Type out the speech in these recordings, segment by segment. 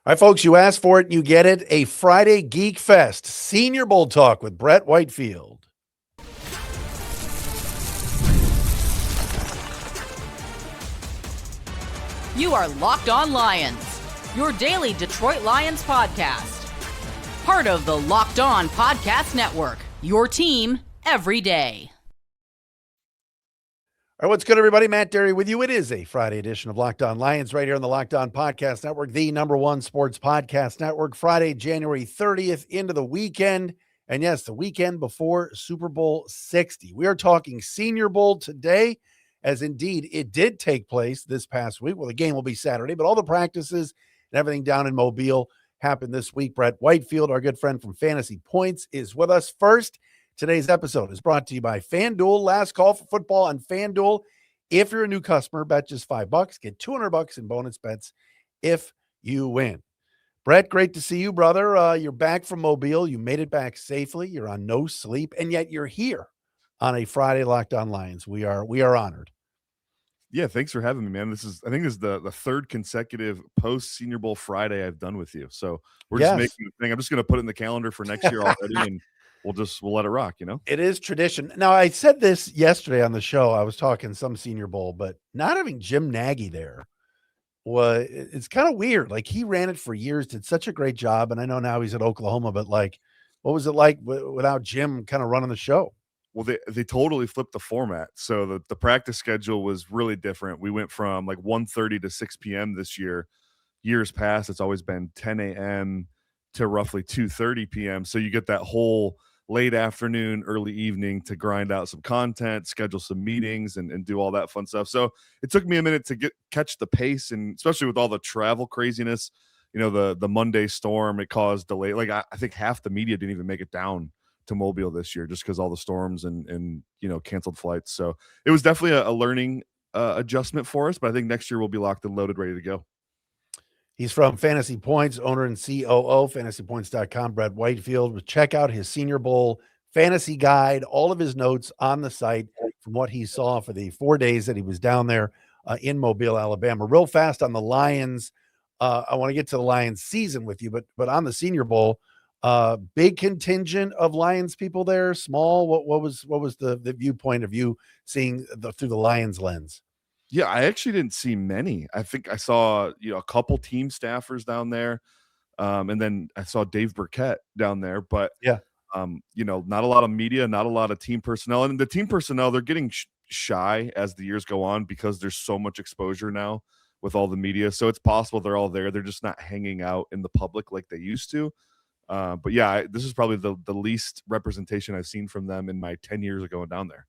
All right, folks, you asked for it and you get it. A Friday Geek Fest Senior Bowl talk with Brett Whitefield. You are Locked On Lions, your daily Detroit Lions podcast. Part of the Locked On Podcast Network, your team every day. All right, what's good, everybody? Matt Dery with you. It is a Friday edition of Locked On Lions right here on the Locked On Podcast Network, the #1 sports podcast network. Friday, January 30th into the weekend. And yes, the weekend before Super Bowl 60. We are talking Senior Bowl today, as indeed it did take place this past week. Well, the game will be Saturday, but all the practices and everything down in Mobile happened this week. Brett Whitefield, our good friend from Fantasy Points, is with us first. Today's episode is brought to you by FanDuel. Last call for football on FanDuel. If you're a new customer, bet just $5. Get $200 in bonus bets if you win. Brett, great to see you, brother. You're back from Mobile. You made it back safely. You're on no sleep, and yet you're here on a Friday Locked On Lions. We are honored. Yeah, thanks for having me, man. I think this is the third consecutive post Senior Bowl Friday I've done with you. So we're just making a thing. I'm just going to put it in the calendar for next year already, and we'll let it rock, you know? It is tradition. Now, I said this yesterday on the show. I was talking some Senior Bowl, but not having Jim Nagy there it's kind of weird. Like, he ran it for years, did such a great job. And I know now he's at Oklahoma, but like, what was it like without Jim kind of running the show? Well, they totally flipped the format. So the practice schedule was really different. We went from like 1:30 to 6 p.m. this year. Years past, it's always been 10 a.m. to roughly 2:30 p.m. So you get that whole late afternoon, early evening to grind out some content, schedule some meetings, and do all that fun stuff. So it took me a minute to catch the pace, and especially with all the travel craziness, you know, the Monday storm, it caused delay. Like I think half the media didn't even make it down to Mobile this year just because all the storms and you know, canceled flights. So it was definitely a learning adjustment for us, but I think next year we'll be locked and loaded, ready to go. He's from Fantasy Points, owner and COO, fantasypoints.com, Brett Whitefield. Check out his Senior Bowl fantasy guide, all of his notes on the site from what he saw for the 4 days that he was down there in Mobile, Alabama. Real fast on the Lions. I want to get to the Lions season with you, but on the Senior Bowl, big contingent of Lions people there, small. What was the viewpoint of you seeing through the Lions lens? Yeah, I actually didn't see many. I think I saw, you know, a couple team staffers down there. And then I saw Dave Burkett down there, but yeah, you know, not a lot of media, not a lot of team personnel. And the team personnel, they're getting shy as the years go on because there's so much exposure now with all the media. So it's possible they're all there. They're just not hanging out in the public like they used to. But yeah, this is probably the least representation I've seen from them in my 10 years of going down there.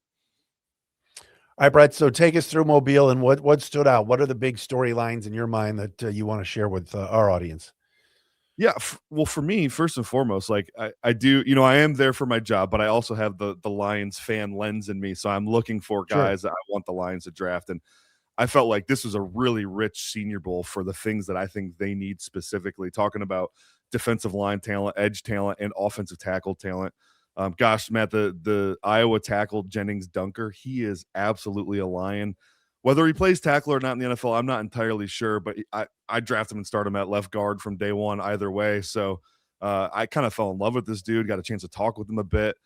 All right, Brett, so take us through Mobile and what stood out. What are the big storylines in your mind that you want to share with our audience? Yeah, well, for me, first and foremost, like I do, you know, I am there for my job, but I also have the Lions fan lens in me. So I'm looking for guys that I want the Lions to draft. And I felt like this was a really rich Senior Bowl for the things that I think they need specifically, talking about defensive line talent, edge talent, and offensive tackle talent. Gosh, Matt, the Iowa tackle Jennings Dunker, he is absolutely a Lion. Whether he plays tackle or not in the NFL, I'm not entirely sure, but I draft him and start him at left guard from day one either way. So I kind of fell in love with this dude, got a chance to talk with him a bit.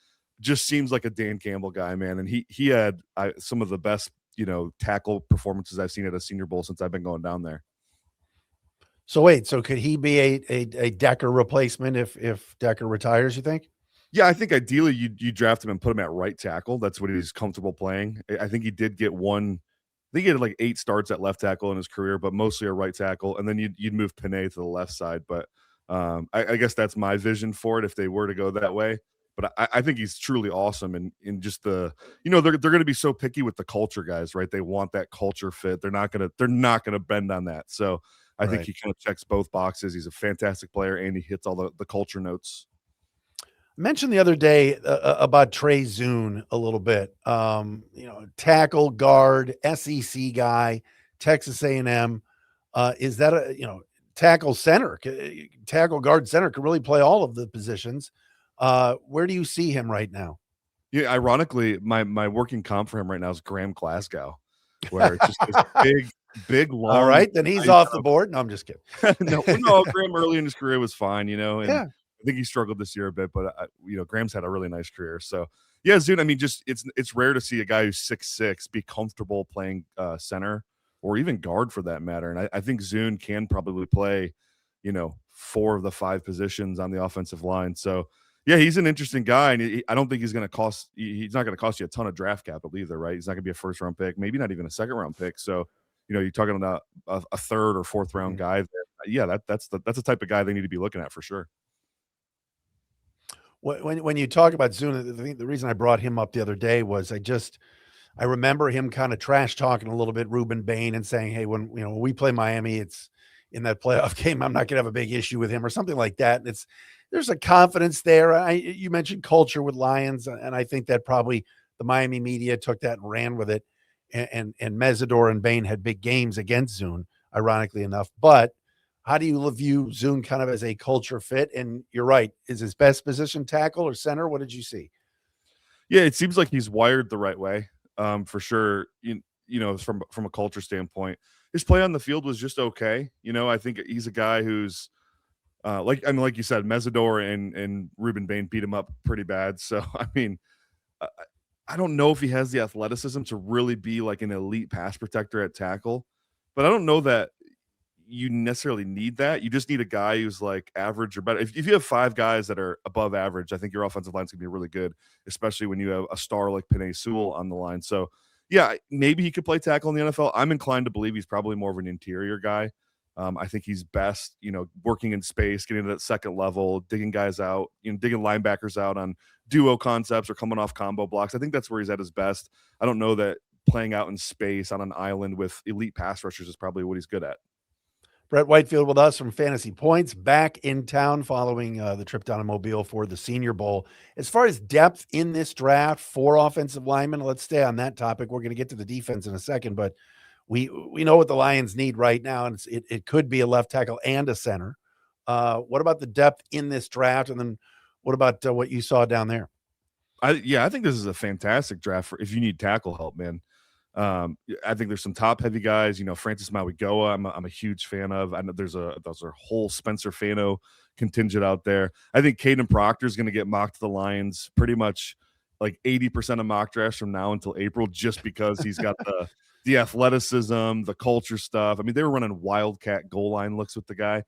Just seems like a Dan Campbell guy, man. And he had some of the best, you know, tackle performances I've seen at a Senior Bowl since I've been going down there. So wait, so could he be a Decker replacement if Decker retires, you think? Yeah, I think ideally you draft him and put him at right tackle. That's what he's comfortable playing. I think he did get one. I think he had like 8 starts at left tackle in his career, but mostly a right tackle. And then you'd move Panay to the left side. But I guess that's my vision for it if they were to go that way. But I think he's truly awesome. And in just the, you know, they're going to be so picky with the culture guys, right? They want that culture fit. They're not going to bend on that. So I think he kind of checks both boxes. He's a fantastic player and he hits all the culture notes. Mentioned the other day about Trey Zuhn a little bit. You know, tackle, guard, SEC guy, Texas A&M. Is that tackle center, tackle, guard, center could really play all of the positions. Where do you see him right now? Yeah, ironically, my working comp for him right now is Graham Glasgow, where it's just this big, long. All right, then he's off the board. No, I'm just kidding. no, Graham early in his career was fine, and Yeah. I think he struggled this year a bit, but Graham's had a really nice career. So yeah, Zuhn, I mean, just it's rare to see a guy who's 6'6" be comfortable playing center or even guard for that matter. And I think Zuhn can probably play, 4 of the 5 positions on the offensive line. So yeah, he's an interesting guy, and I don't think he's going to cost. He's not going to cost you a ton of draft capital either, right? He's not going to be a first round pick, maybe not even a second round pick. So you're talking about a third or fourth round guy there. Yeah, that's the type of guy they need to be looking at for sure. When you talk about Zuhn, the reason I brought him up the other day was I remember him kind of trash talking a little bit Ruben Bain and saying, hey, when we play Miami, it's in that playoff game, I'm not going to have a big issue with him or something like that. And there's a confidence there. You mentioned culture with Lions, and I think that probably the Miami media took that and ran with it. And Mesidor and Bain had big games against Zuhn, ironically enough. But how do you view Zuhn kind of as a culture fit? And you're right. Is his best position tackle or center? What did you see? Yeah, it seems like he's wired the right way, for sure. From a culture standpoint, his play on the field was just okay. I think he's a guy who's like you said, Mesidor and Ruben Bain beat him up pretty bad. So I mean, I don't know if he has the athleticism to really be like an elite pass protector at tackle, but I don't know that you necessarily need that. You just need a guy who's like average or better. If you have 5 guys that are above average, I think your offensive line's gonna be really good, especially when you have a star like Penei Sewell on the line. So yeah, maybe he could play tackle in the NFL. I'm inclined to believe he's probably more of an interior guy. I think he's best, working in space, getting to that second level, digging guys out, digging linebackers out on duo concepts or coming off combo blocks. I think that's where he's at his best. I don't know that playing out in space on an island with elite pass rushers is probably what he's good at. Brett Whitefield with us from Fantasy Points, back in town following the trip down to Mobile for the Senior Bowl. As far as depth in this draft for offensive linemen, let's stay on that topic. We're going to get to the defense in a second, but we know what the Lions need right now, and it could be a left tackle and a center. What about the depth in this draft, and then what about what you saw down there? I think this is a fantastic draft for if you need tackle help, man. I think there's some top heavy guys. Francis Mauigoa, I'm a huge fan of. I know there's a whole Spencer Fano contingent out there. I think Kadyn Proctor is going to get mocked to the Lions pretty much like 80% of mock drafts from now until April, just because he's got the athleticism, the culture stuff. I mean, they were running wildcat goal line looks with the guy.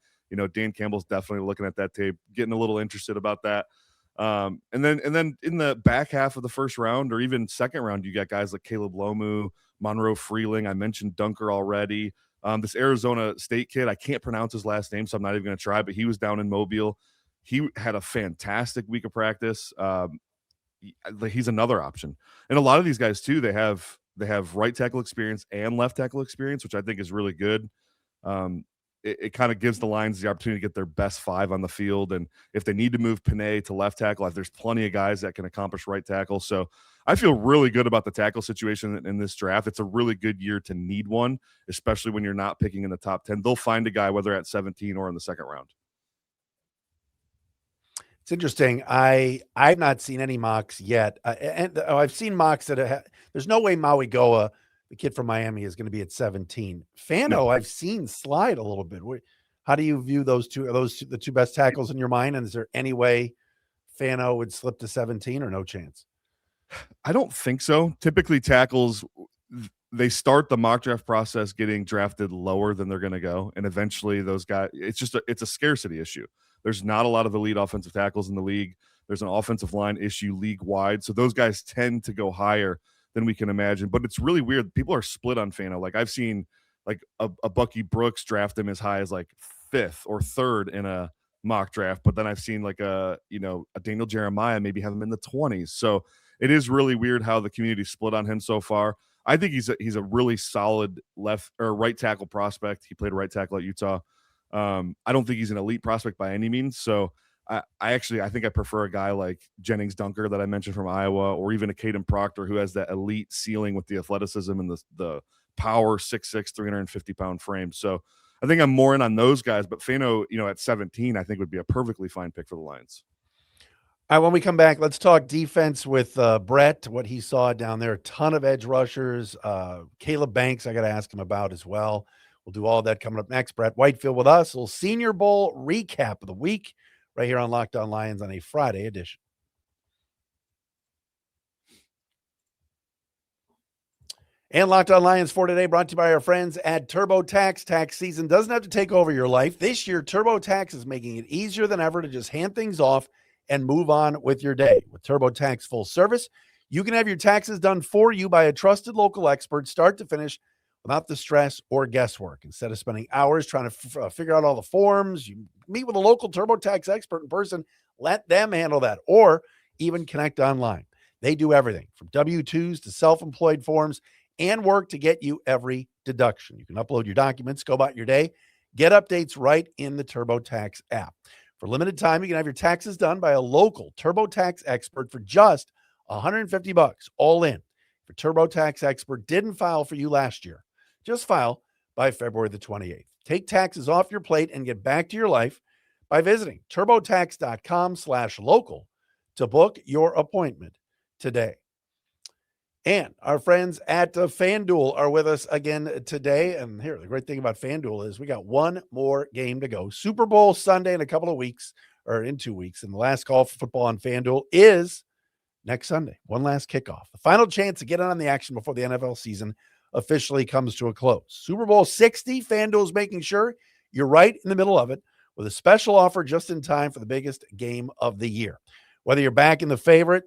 Dan Campbell's definitely looking at that tape, getting a little interested about that. And then in the back half of the first round or even second round, you got guys like Caleb Lomu, Monroe Freeling. I mentioned Dunker already. This Arizona State kid, I can't pronounce his last name, so I'm not even going to try, but he was down in Mobile. He had a fantastic week of practice. He's another option. And a lot of these guys too, they have right tackle experience and left tackle experience, which I think is really good. It kind of gives the Lions the opportunity to get their best 5 on the field. And if they need to move Penei to left tackle, there's plenty of guys that can accomplish right tackle. So I feel really good about the tackle situation in this draft. It's a really good year to need one, especially when you're not picking in the top 10. They'll find a guy, whether at 17 or in the second round. It's interesting. I've not seen any mocks yet. I've seen mocks that there's no way Mauigoa, the kid from Miami, is going to be at 17. Fano, no. I've seen slide a little bit. How do you view those two? Are those the 2 best tackles in your mind? And is there any way Fano would slip to 17 or no chance? I don't think so. Typically tackles, they start the mock draft process getting drafted lower than they're going to go. And eventually those guys, it's a scarcity issue. There's not a lot of elite offensive tackles in the league. There's an offensive line issue league wide. So those guys tend to go higher than we can imagine. But it's really weird. People are split on Fano. Like I've seen like a Bucky Brooks draft him as high as like 5th or 3rd in a mock draft. But then I've seen like a Daniel Jeremiah maybe have him in the 20s. So it is really weird how the community split on him so far. I think he's a really solid left or right tackle prospect. He played right tackle at Utah. I don't think he's an elite prospect by any means. So I think I prefer a guy like Jennings Dunker that I mentioned from Iowa, or even a Kadyn Proctor who has that elite ceiling with the athleticism and the power 6'6", 350-pound frame. So I think I'm more in on those guys. But Fano, at 17, I think would be a perfectly fine pick for the Lions. All right, when we come back, let's talk defense with Brett, what he saw down there. A ton of edge rushers. Caleb Banks, I got to ask him about as well. We'll do all that coming up next. Brett Whitefield with us. A little Senior Bowl recap of the week right here on Locked On Lions on a Friday edition. And Locked On Lions for today, brought to you by our friends at TurboTax. Tax season doesn't have to take over your life. This year, TurboTax is making it easier than ever to just hand things off and move on with your day. With TurboTax full service, you can have your taxes done for you by a trusted local expert, start to finish, without the stress or guesswork. Instead of spending hours trying to figure out all the forms, you meet with a local TurboTax expert in person, let them handle that, or even connect online. They do everything from W-2s to self-employed forms and work to get you every deduction. You can upload your documents, go about your day, get updates right in the TurboTax app. For limited time, you can have your taxes done by a local TurboTax expert for just $150 all in. If your TurboTax expert didn't file for you last year, just file by February the 28th. Take taxes off your plate and get back to your life by visiting turbotax.com/local to book your appointment today. And our friends at FanDuel are with us again today. And here, the great thing about FanDuel is we got one more game to go. Super Bowl Sunday in a couple of weeks, or in 2 weeks. And the last call for football on FanDuel is next Sunday. One last kickoff. The final chance to get in on the action before the NFL season officially comes to a close. Super Bowl 60, FanDuel's making sure you're right in the middle of it with a special offer just in time for the biggest game of the year. Whether you're backing the favorite,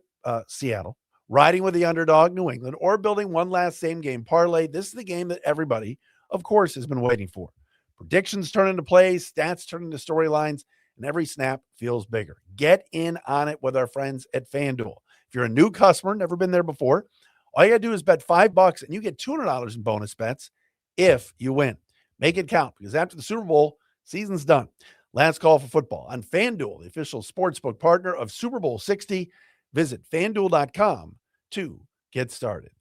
Seattle, riding with the underdog, New England, or building one last same-game parlay, this is the game that everybody, of course, has been waiting for. Predictions turn into plays, stats turn into storylines, and every snap feels bigger. Get in on it with our friends at FanDuel. If you're a new customer, never been there before, all you got to do is bet $5 and you get $200 in bonus bets if you win. Make it count, because after the Super Bowl, season's done. Last call for football on FanDuel, the official sportsbook partner of Super Bowl 60. Visit FanDuel.com to get started.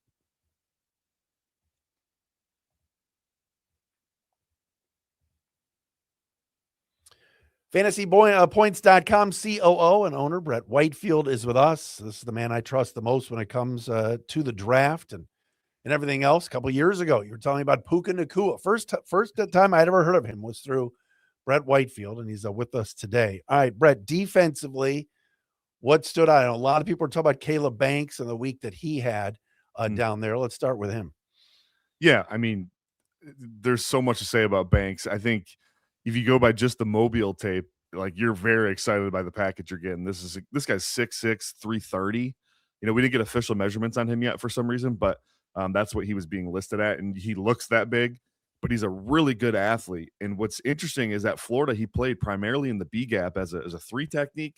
Points.com COO and owner Brett Whitefield is with us. This is the man I trust the most when it comes to the draft and everything else. A couple of years ago, you were telling me about Puka Nacua. First time I'd ever heard of him was through Brett Whitefield, and he's with us today. All right, Brett, defensively, what stood out? I know a lot of people are talking about Caleb Banks and the week that he had down there. Let's start with him. Yeah, I mean, there's so much to say about Banks. I think if you go by just the Mobile tape, like, you're very excited by the package you're getting. This guy's 6'6", 330. You know, we didn't get official measurements on him yet for some reason, but that's what he was being listed at, and he looks that big, but he's a really good athlete. And what's interesting is that Florida, he played primarily in the B gap as a 3 technique,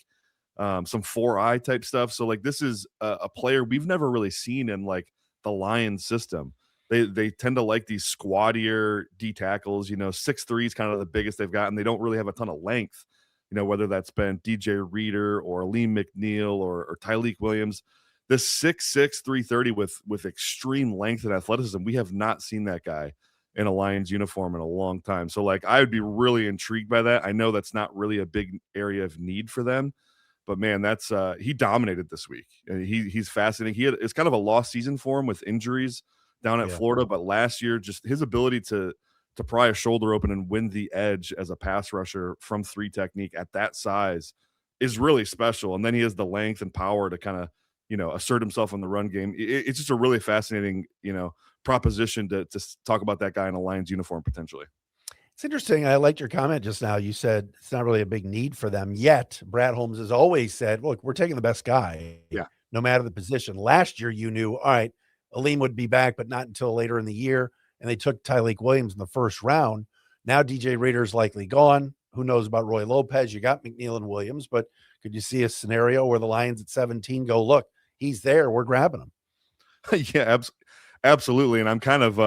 some 4-eye type stuff. So, like, this is a player we've never really seen in, like, the Lions system. They tend to like these squattier D tackles. You know, 6'3" is kind of the biggest they've got, and they don't really have a ton of length. You know, whether that's been DJ Reader or Liam McNeil or Tyleik Williams. This 6'6", 330 with extreme length and athleticism, we have not seen that guy in a Lions uniform in a long time. So, like, I would be really intrigued by that. I know that's not really a big area of need for them, but man, that's he dominated this week. He's fascinating. It's kind of a lost season for him with injuries down at Florida, but last year, just his ability to pry a shoulder open and win the edge as a pass rusher from 3 technique at that size is really special. And then he has the length and power to kind of, you know, assert himself in the run game. It's just a really fascinating, you know, proposition to talk about that guy in a Lions uniform potentially. It's interesting. I liked your comment just now. You said it's not really a big need for them yet. Brad Holmes has always said, look, we're taking the best guy, no matter the position. Last year, you knew, all right, Akheem would be back, but not until later in the year. And they took Tyleik Williams in the first round. Now DJ Reader's likely gone. Who knows about Roy Lopez? You got McNeil and Williams, but could you see a scenario where the Lions at 17 go, look, he's there, we're grabbing him? Yeah, absolutely. And I'm kind of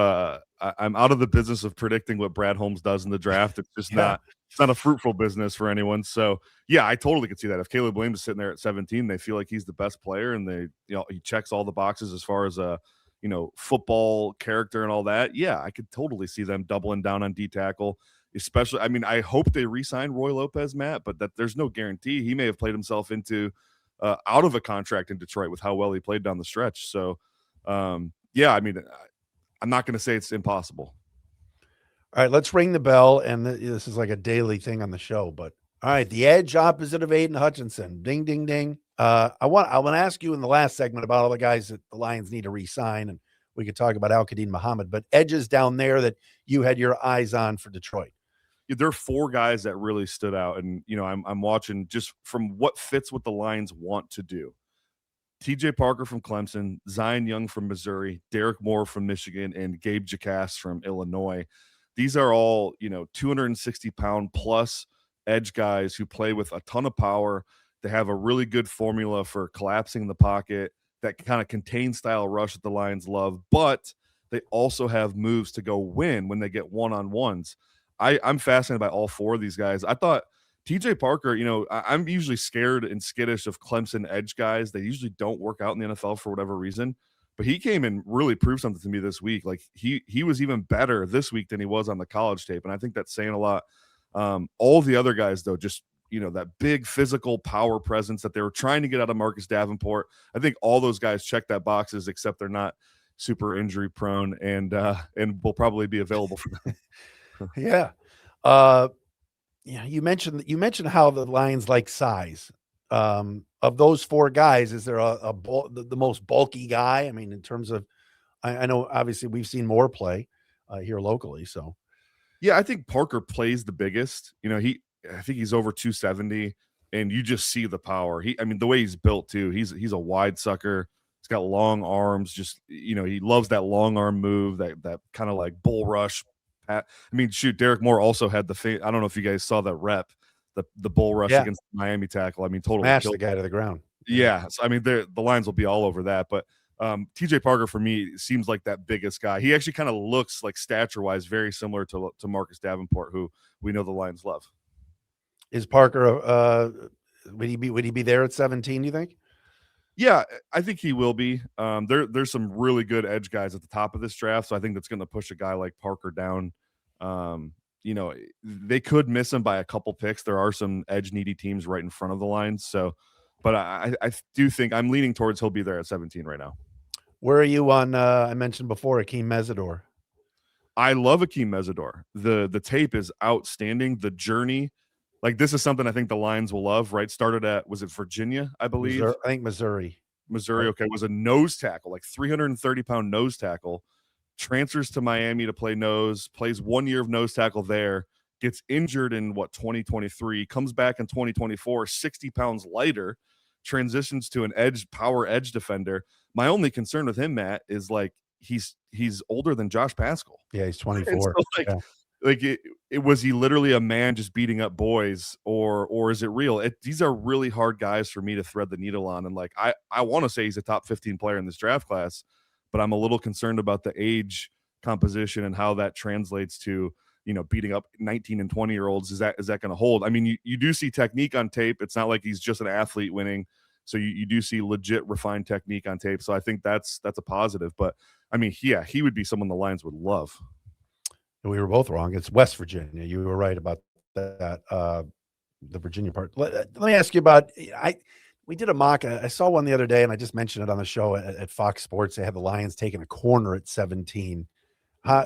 I'm out of the business of predicting what Brad Holmes does in the draft. It's just it's not a fruitful business for anyone. So yeah, I totally could see that. If Caleb Williams is sitting there at 17, they feel like he's the best player, and they, you know, he checks all the boxes as far as you know, football character and all that. Yeah, I could totally see them doubling down on D tackle. Especially, I mean, I hope they re-sign Roy Lopez, Matt, but that there's no guarantee. He may have played himself into out of a contract in Detroit with how well he played down the stretch. So, yeah, I mean, I'm not going to say it's impossible. All right, let's ring the bell. And this is like a daily thing on the show, but all right, the edge opposite of Aiden Hutchinson. Ding, ding, ding. I want to ask you in the last segment about all the guys that the Lions need to re-sign, and we could talk about Al-Kadin Muhammad, but edges down there that you had your eyes on for Detroit. There are 4 guys that really stood out, and I'm watching just from what fits what the Lions want to do. TJ Parker from Clemson, Zion Young from Missouri, Derek Moore from Michigan, and Gabe Jacas from Illinois. These are all 260-pound plus edge guys who play with a ton of power. They have a really good formula for collapsing the pocket, that kind of contained style rush that the Lions love, but they also have moves to go win when they get one-on-ones. I'm fascinated by all 4 of these guys. I thought TJ Parker, I'm usually scared and skittish of Clemson edge guys. They usually don't work out in the NFL for whatever reason, but he came and really proved something to me this week. Like he was even better this week than he was on the college tape, and I think that's saying a lot. All the other guys, though, just that big physical power presence that they were trying to get out of Marcus Davenport. I think all those guys check that boxes, except they're not super injury prone and will probably be available for them. Yeah. You mentioned how the Lions like size. Of those 4 guys, is there the most bulky guy? I mean, in terms of, I know obviously we've seen Moore play here locally. So, yeah, I think Parker plays the biggest. I think he's over 270, and you just see the power. The way he's built too. He's a wide sucker. He's got long arms. Just he loves that long arm move, that kind of like bull rush. Derek Moore also had I don't know if you guys saw that rep, the bull rush against the Miami tackle. Totally smashed the guy to the ground. Yeah. So, the Lions will be all over that. But TJ Parker, for me, seems like that biggest guy. He actually kind of looks like stature-wise very similar to Marcus Davenport, who we know the Lions love. Is Parker would he be there at 17, do you think? Yeah, I think he will be. There's some really good edge guys at the top of this draft, so I think that's going to push a guy like Parker down. They could miss him by a couple picks. There are some edge needy teams right in front of the Lions. So, but I do think I'm leaning towards he'll be there at 17 right now. Where are you on? I mentioned before Akheem Mesidor. I love Akheem Mesidor. The tape is outstanding. The journey. Like, this is something I think the Lions will love, right? Started at, was it Virginia, I believe? I think Missouri. Okay. Was a nose tackle, like 330-pound nose tackle. Transfers to Miami to play nose, plays 1 year of nose tackle there, gets injured in 2023, comes back in 2024, 60 pounds lighter, transitions to an power edge defender. My only concern with him, Matt, is like he's older than Josh Paschal. Yeah, he's 24. So was he literally a man just beating up boys, or is it real? These are really hard guys for me to thread the needle on. And like, I want to say he's a top 15 player in this draft class, but I'm a little concerned about the age composition and how that translates to, beating up 19 and 20-year-olds. Is that going to hold? You do see technique on tape. It's not like he's just an athlete winning. So you do see legit refined technique on tape. So I think that's a positive. But he would be someone the Lions would love. We were both wrong. It's West Virginia. You were right about that. The Virginia part. Let me ask you about. We did a mock. I saw one the other day, and I just mentioned it on the show at Fox Sports. They have the Lions taking a corner at 17.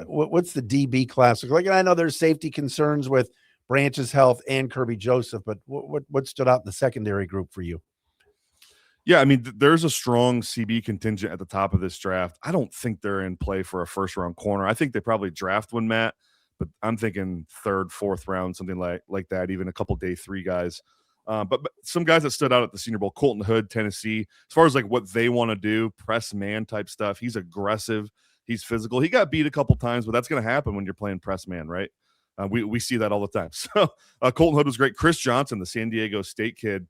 What's the DB class look like? And I know there's safety concerns with Branch's health and Kirby Joseph, but what stood out in the secondary group for you? Yeah, there's a strong CB contingent at the top of this draft. I don't think they're in play for a first-round corner. I think they probably draft one, Matt, but I'm thinking third, fourth round, something like that, even a couple day 3 guys. But some guys that stood out at the Senior Bowl, Colton Hood, Tennessee, as far as like what they want to do, press man type stuff. He's aggressive. He's physical. He got beat a couple times, but that's going to happen when you're playing press man, right? We see that all the time. So Colton Hood was great. Chris Johnson, the San Diego State kid,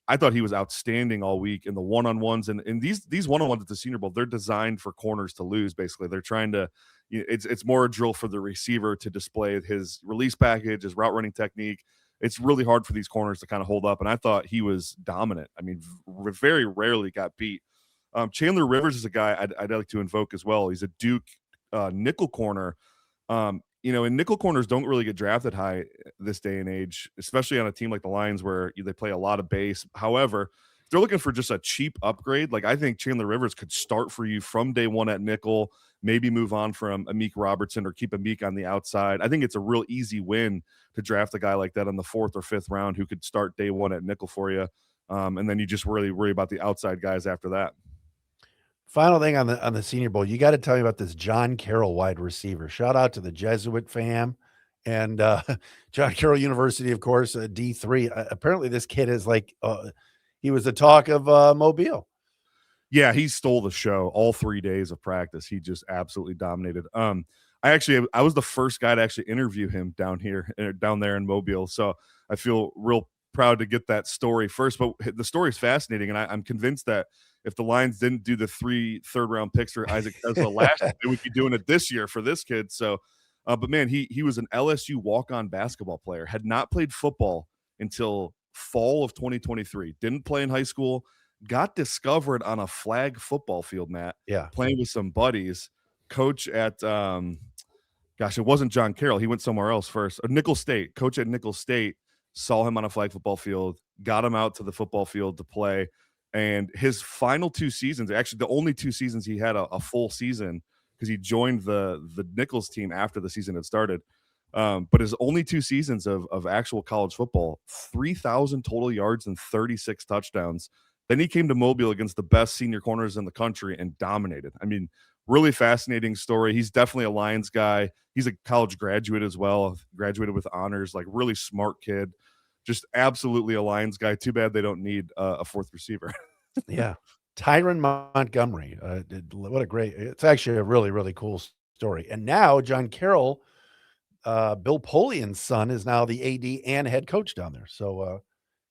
I thought he was outstanding all week in the one-on-ones. And these one-on-ones at the Senior Bowl, they're designed for corners to lose, basically. They're trying to it's more a drill for the receiver to display his release package, his route running technique. It's really hard for these corners to kind of hold up, and I thought he was dominant. Very rarely got beat. Chandler Rivers is a guy I'd like to invoke as well. He's a Duke nickel corner. And nickel corners don't really get drafted high this day and age, especially on a team like the Lions where they play a lot of base. However, they're looking for just a cheap upgrade, like I think Chandler Rivers could start for you from day one at nickel, maybe move on from Amik Robertson or keep Amik on the outside. I think it's a real easy win to draft a guy like that in the 4th or 5th round who could start day one at nickel for you. And then you just really worry about the outside guys after that. Final thing on the Senior Bowl, you got to tell me about this John Carroll wide receiver. Shout out to the Jesuit fam and John Carroll University, of course, D3. Apparently, this kid is like he was the talk of Mobile. Yeah, he stole the show all 3 days of practice. He just absolutely dominated. I was the first guy to actually interview him down there in Mobile. So I feel real proud to get that story first. But the story is fascinating, and I'm convinced that if the Lions didn't do the 3 third-round picks for Isaac Tesla last year, they would be doing it this year for this kid. So, but man, he was an LSU walk-on basketball player, had not played football until fall of 2023, didn't play in high school, got discovered on a flag football field, Matt. Yeah. Playing with some buddies, coach at it wasn't John Carroll. He went somewhere else first. Nicholls State, coach at Nicholls State, saw him on a flag football field, got him out to the football field to play. And his final 2 seasons, actually the only 2 seasons he had a full season, because he joined the Nicholls team after the season had started. But his only 2 seasons of actual college football, 3,000 total yards and 36 touchdowns. Then he came to Mobile against the best senior corners in the country and dominated. I mean, really fascinating story. He's definitely a Lions guy. He's a college graduate as well, graduated with honors, like really smart kid. Just absolutely a Lions guy. Too bad they don't need a 4th receiver. Yeah. Tyron Montgomery. What a great, it's actually a really, really cool story. And now John Carroll, Bill Polian's son, is now the AD and head coach down there. So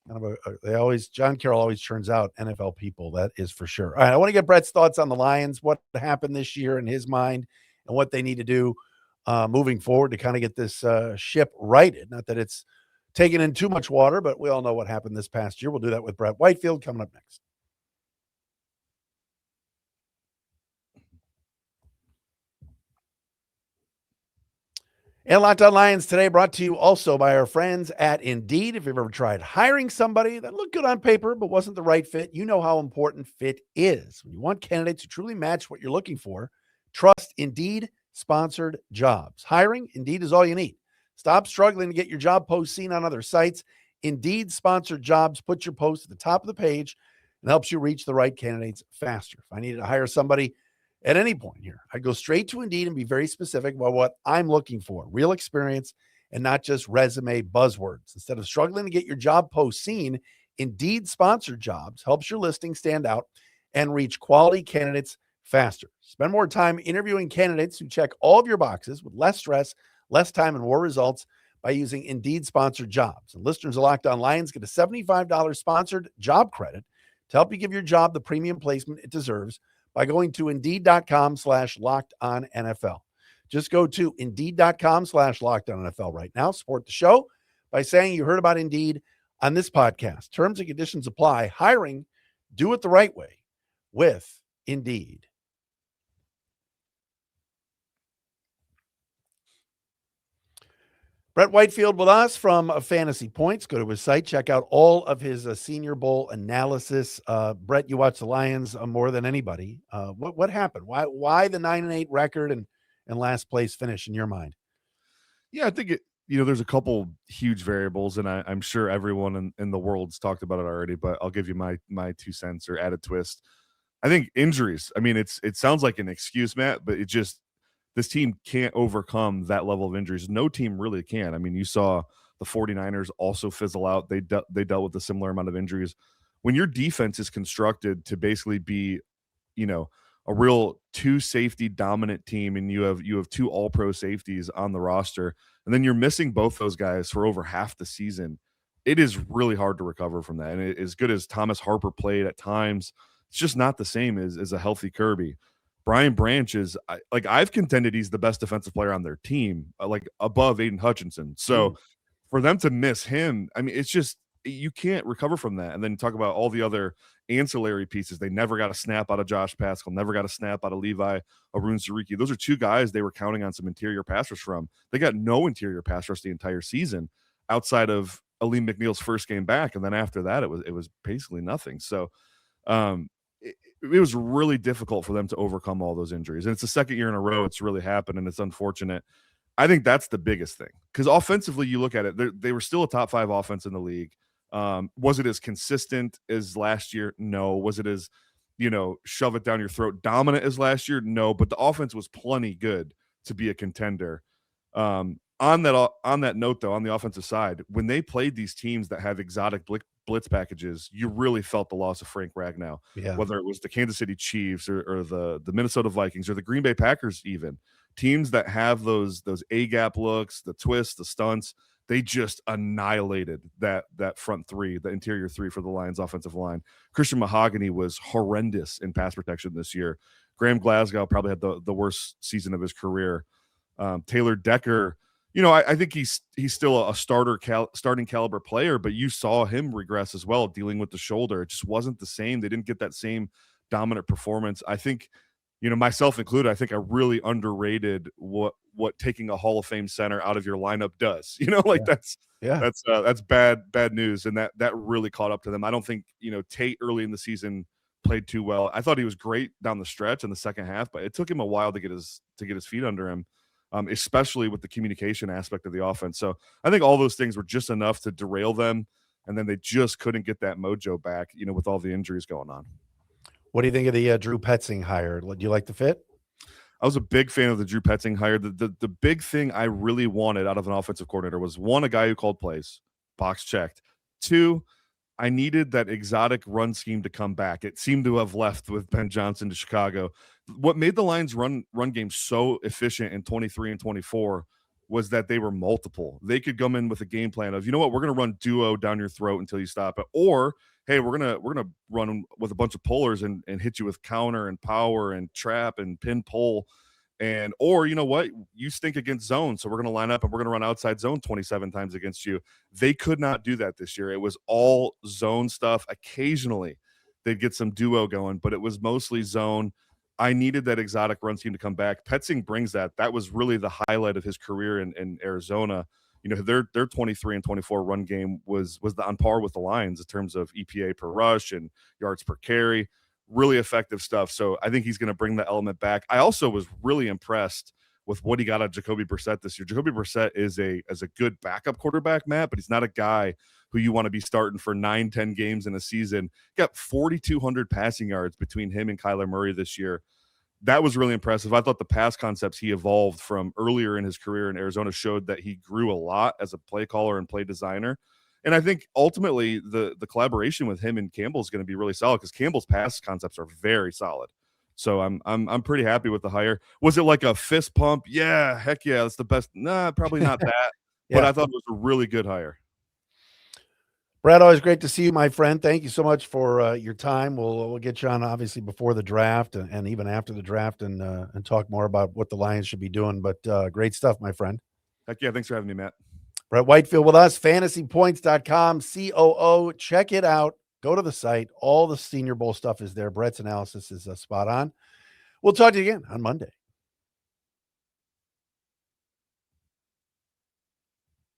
John Carroll always churns out NFL people. That is for sure. All right. I want to get Brett's thoughts on the Lions, what happened this year in his mind and what they need to do moving forward to kind of get this ship righted. Not that it's taken in too much water, but we all know what happened this past year. We'll do that with Brett Whitefield coming up next. And Locked On Lions today brought to you also by our friends at Indeed. If you've ever tried hiring somebody that looked good on paper but wasn't the right fit, you know how important fit is. When you want candidates who truly match what you're looking for, trust Indeed-sponsored jobs. Hiring, Indeed is all you need. Stop struggling to get your job post seen on other sites. Indeed-sponsored jobs put your post at the top of the page and helps you reach the right candidates faster. If I needed to hire somebody at any point here, I'd go straight to Indeed and be very specific about what I'm looking for, real experience and not just resume buzzwords. Instead of struggling to get your job post seen, Indeed-sponsored jobs helps your listing stand out and reach quality candidates faster. Spend more time interviewing candidates who check all of your boxes with less stress, less time, and more results by using Indeed-sponsored jobs. And listeners of Locked On Lions get a $75 sponsored job credit to help you give your job the premium placement it deserves by going to Indeed.com/LockedOnNFL. Just go to Indeed.com/LockedOnNFL right now. Support the show by saying you heard about Indeed on this podcast. Terms and conditions apply. Hiring, do it the right way with Indeed. Brett Whitefield with us from Fantasy Points. Go to his site, check out all of his Senior Bowl analysis. Brett, you watch the Lions more than anybody. What happened? Why the 9-8 record and last place finish in your mind? Yeah, I think there's a couple huge variables, and I'm sure everyone in the world's talked about it already, but I'll give you my 2 cents or add a twist. I think injuries. I mean, it sounds like an excuse, Matt, but this team can't overcome that level of injuries. No team really can. I mean, you saw the 49ers also fizzle out. They dealt with a similar amount of injuries. When your defense is constructed to basically be, a real 2 safety dominant team, and you have 2 all-pro safeties on the roster, and then you're missing both those guys for over half the season, it is really hard to recover from that. And as good as Thomas Harper played at times, it's just not the same as a healthy Kirby. Brian Branch is I've contended he's the best defensive player on their team, above Aiden Hutchinson. So for them to miss him, I mean, it's just, you can't recover from that. And then talk about all the other ancillary pieces. They never got a snap out of Josh Paschal, never got a snap out of Levi Arun-Sariki. Those are 2 guys they were counting on some interior pass rush from. They got no interior pass rush the entire season outside of Akheem McNeil's first game back, and then after that, it was basically nothing. So it was really difficult for them to overcome all those injuries, and it's the second year in a row it's really happened, and it's unfortunate. I think that's the biggest thing, because offensively, you look at it, they were still a top 5 offense in the league. Was it as consistent as last year? No. Was it as, shove it down your throat dominant as last year? No. But the offense was plenty good to be a contender. On that note, though, on the offensive side, when they played these teams that have exotic blitz packages, you really felt the loss of Frank Ragnow. Yeah. Whether it was the Kansas City Chiefs or the Minnesota Vikings or the Green Bay Packers, even teams that have those A-gap looks, the twists, the stunts, they just annihilated that front three, the interior three for the Lions offensive line. Christian Mahogany was horrendous in pass protection this year. Graham Glasgow probably had the worst season of his career. Taylor Decker, I think he's still a starting caliber player, but you saw him regress as well, dealing with the shoulder. It just wasn't the same. They didn't get that same dominant performance. I think, myself included, I think I really underrated what taking a Hall of Fame center out of your lineup does. That's bad news, and that really caught up to them. I don't think Tate early in the season played too well. I thought he was great down the stretch in the second half, but it took him a while to get his feet under him, especially with the communication aspect of the offense. So I think all those things were just enough to derail them, and then they just couldn't get that mojo back, with all the injuries going on. What do you think of the Drew Petzing hire? Do you like the fit? I was a big fan of the Drew Petzing hire. The big thing I really wanted out of an offensive coordinator was, one, a guy who called plays, box checked. 2, I needed that exotic run scheme to come back. It seemed to have left with Ben Johnson to Chicago. What made the Lions run game so efficient in 23 and 24 was that they were multiple. They could come in with a game plan of, we're going to run duo down your throat until you stop it, or hey, we're gonna run with a bunch of pullers and hit you with counter and power and trap and pin pull, or you stink against zone, so we're gonna line up and we're gonna run outside zone 27 times against you. They could not do that this year. It was all zone stuff. Occasionally they'd get some duo going, but it was mostly zone. I needed that exotic run scheme to come back. Petzing brings that. That was really the highlight of his career in Arizona. Their 23 and 24 run game was on par with the Lions in terms of EPA per rush and yards per carry. Really effective stuff. So I think he's going to bring the element back. I also was really impressed with what he got out of Jacoby Brissett this year. Jacoby Brissett is a good backup quarterback, Matt, but he's not a guy who you want to be starting for 9-10 games in a season. He got 4,200 passing yards between him and Kyler Murray this year. That was really impressive. I thought the pass concepts he evolved from earlier in his career in Arizona showed that he grew a lot as a play caller and play designer. And I think ultimately the collaboration with him and Campbell is going to be really solid, because Campbell's pass concepts are very solid. So I'm pretty happy with the hire. Was it like a fist pump? Yeah, heck yeah, that's the best. Nah, probably not that. Yeah. But I thought it was a really good hire. Brad, always great to see you, my friend. Thank you so much for your time. We'll get you on obviously before the draft and even after the draft and talk more about what the Lions should be doing. But great stuff, my friend. Heck yeah, thanks for having me, Matt. Brett Whitefield with us, fantasypoints.com, COO. Check it out. Go to the site. All the Senior Bowl stuff is there. Brett's analysis is spot on. We'll talk to you again on Monday.